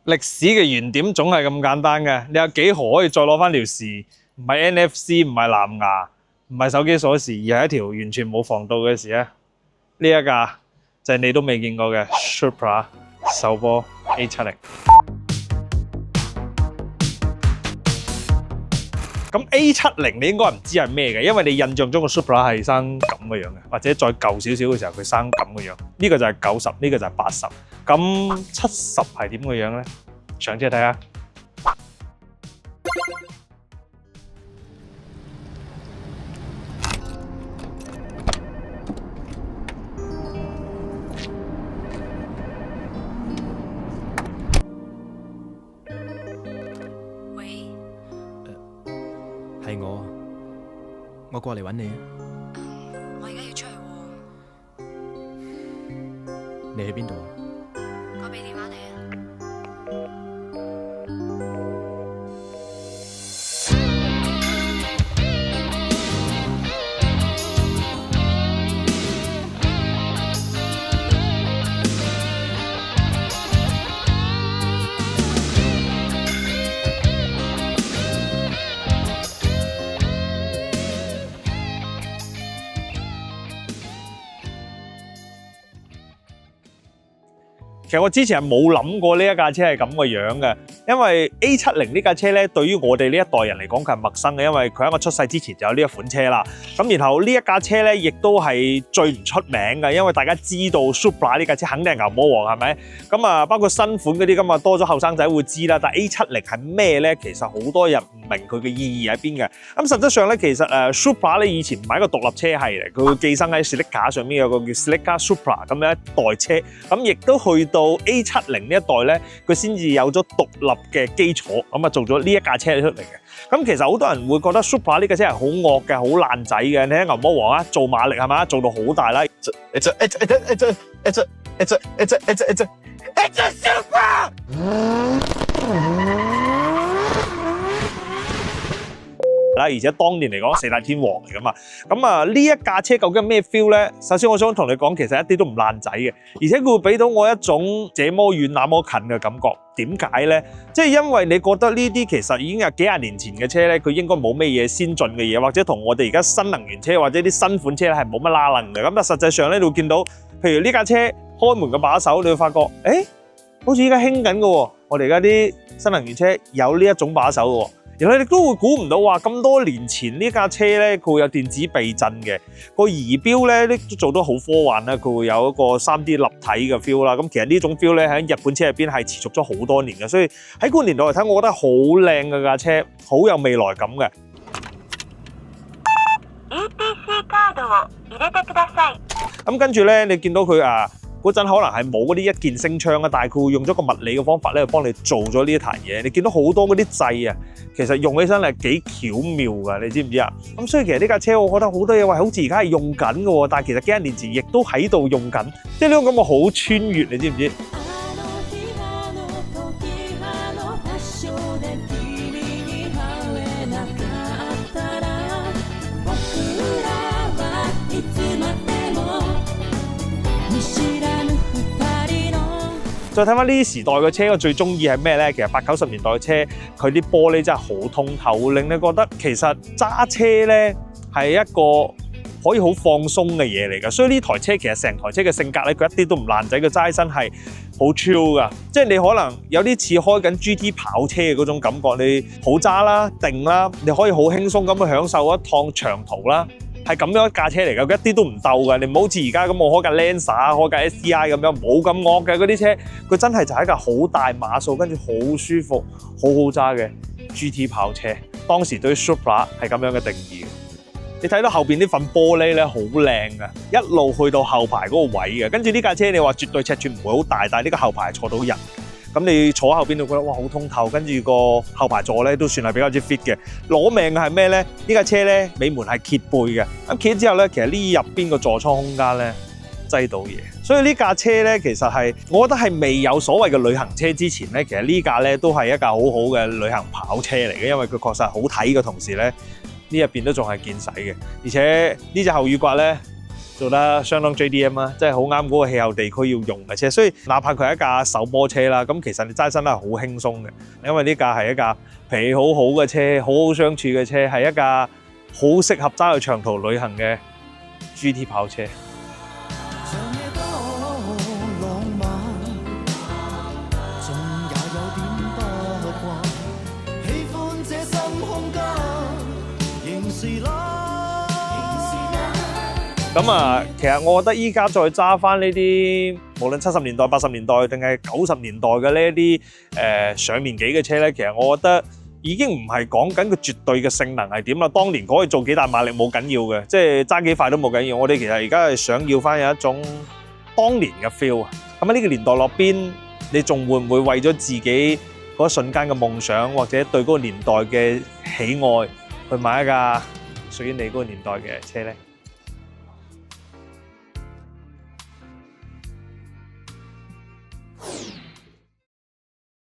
歷史嘅原點總係咁簡單嘅，你有幾何可以再攞翻條匙？唔係 NFC， 唔係藍牙，唔係手機鎖匙，而係一條完全冇防盜嘅匙啊！呢一架就係你都未見過嘅 Supra 首波 A70。咁 A70你應該唔知係咩嘅，因為你印象中嘅 Supra 係生咁嘅樣嘅，或者再舊少少嘅時候佢生咁嘅樣。呢個就係90，呢個就係80。咁70係點嘅樣咧？上車睇下。喂，係我過嚟揾你啊！我而家要出去喎，你喺邊度啊？我俾電話你啊。其實我之前係冇諗過呢一架車係咁嘅樣嘅，因為 A70呢架車咧，對於我哋呢一代人嚟講，佢係陌生嘅，因為佢喺我出世之前就有呢一款車啦。咁然後呢一架車咧，亦都係最唔出名嘅，因為大家知道 Supra 呢架車肯定係牛魔王，係咪？咁啊，包括新款嗰啲咁啊，多咗後生仔會知啦。但係 A70係咩咧？其實好多人唔明佢嘅意義喺邊嘅。咁實質上咧，其實Supra 咧以前唔係一個獨立車系嚟，佢會寄生喺 Celica 上面有個叫 Celica Supra 咁樣一代車，咁亦都去到A70呢一代咧，佢先至有咗獨立嘅基礎，咁啊做咗呢一架車出嚟嘅。咁其實好多人會覺得 Supra 呢架車係好惡嘅、好爛仔嘅。你睇牛魔王啊，做馬力係嘛，做到好大啦。It's a Supra！而且當年嚟講四大天王嚟噶嘛，咁啊呢一架車究竟係咩 feel 咧？首先我想同你講，其實一啲都唔爛仔嘅，而且佢會俾到我一種這麼遠那麼近嘅感覺。點解咧？即係因為你覺得呢啲其實已經係幾廿年前嘅車咧，佢應該冇咩嘢先進嘅嘢，或者同我哋而家新能源車或者啲新款車咧係冇乜拉楞嘅。咁但實際上咧，你會見到，譬如呢架車開門嘅把手，你會發覺，好似依家興緊嘅喎。我哋而家啲新能源車有呢一種把手嘅喎。然後你都會估唔到話咁多年前呢架車咧，佢會有電子避震嘅，個儀表咧都做得好科幻啦，佢會有一個 3D 立體嘅 feel 啦。咁其實呢種 feel 咧喺日本車入邊係持續咗好多年嘅，所以喺嗰個年代嚟睇，我覺得好靚嘅架車，好有未來感嘅。ETC カードを入れてください。咁跟住咧，你見到佢嗰陣可能係冇嗰啲一鍵升窗啊，但係佢會用咗個物理嘅方法咧，幫你做咗呢一壇嘢。你見到好多嗰啲掣啊，其實用起身係幾巧妙㗎，你知唔知啊？咁所以其實呢架車我覺得好多嘢話好似而家係用緊嘅喎，但係其實幾年前亦都喺度用緊，即係呢種感覺好穿越，你知唔知？再睇翻呢啲時代嘅車，我最中意係咩咧？其實80、90年代嘅車，佢啲玻璃真係好通透，令你覺得其實揸車咧係一個可以好放鬆嘅嘢嚟㗎。所以呢台車其實成台車嘅性格咧，佢一啲都唔爛仔，佢揸起身係好 chill 㗎。即係你可能有啲似開緊 GT 跑車嘅嗰種感覺，你好揸啦、定啦，你可以好輕鬆咁去享受一趟長途啦。係咁樣一架車嚟㗎，佢一啲都唔鬥㗎。你唔好似而家咁，我開架 Lancer、開架 STI 咁樣，冇咁惡嘅嗰啲車。佢真係就係一架好大碼數，跟住好舒服、好好揸嘅 GT 跑車。當時對 Supra 係咁樣嘅定義。你睇到後邊呢份玻璃咧，好靚㗎，一路去到後排嗰個位嘅。跟住呢架車你話絕對尺寸唔會好大，但係呢個後排坐到人。咁你坐喺後邊就覺得哇好通透，跟住個後排座咧都算係比較之 fit 嘅。攞命嘅係咩咧？呢架車咧尾門係揭背嘅，咁揭之後咧，其實呢入邊個座艙空間咧擠到嘢，所以呢架車咧其實係我覺得係未有所謂嘅旅行車之前咧，其實呢架咧都係一架好好嘅旅行跑車嚟嘅，因為佢確實係好睇嘅同時咧，呢入邊都仲係見使嘅，而且呢隻後雨刮咧做得相當 JDM 啦，即係好啱嗰個氣候地區要用嘅車。所以哪怕佢係一架手波車啦，咁其實你揸起身都係好輕鬆嘅，因為呢架係一架脾氣好好嘅車，好好相處嘅車，係一架好適合揸去長途旅行嘅 GT 跑車。咁啊，其實我覺得依家再揸翻呢啲，無論70年代、80年代定係90年代嘅呢一啲上年紀嘅車咧，其實我覺得已經唔係講緊個絕對嘅性能係點啦。當年可以做幾大馬力冇緊要嘅，即係揸幾快都冇緊要。我哋其實而家係想要翻有一種當年嘅 feel 啊。咁喺呢個年代落邊，你仲會唔會為咗自己嗰一瞬間嘅夢想，或者對嗰個年代嘅喜愛，去買一架屬於你嗰個年代嘅車咧？